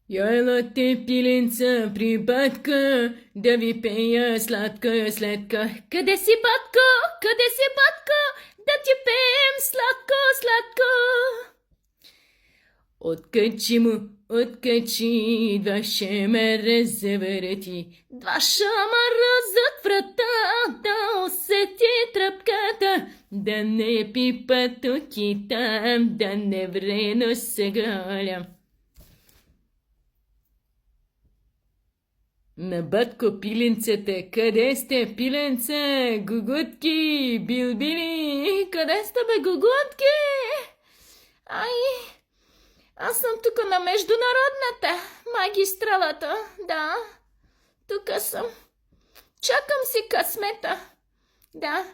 Я ела те, пиленца, при батка, да ви пея сладка следка. Къде си, батко? Къде си, батко? Да ти пеем сладко, сладко. Откачи му, откачи, идва ще ме раззавърти. Два шамара зад врата, да усети тръпката, да не пипа тук и там, да не врено се галя. На батко пиленцата, къде сте, пиленца, гугутки, билбили, къде сте, бе, гугутки? Ай, аз съм тук на международната, магистралата, да, тук съм. Чакам си късмета, да.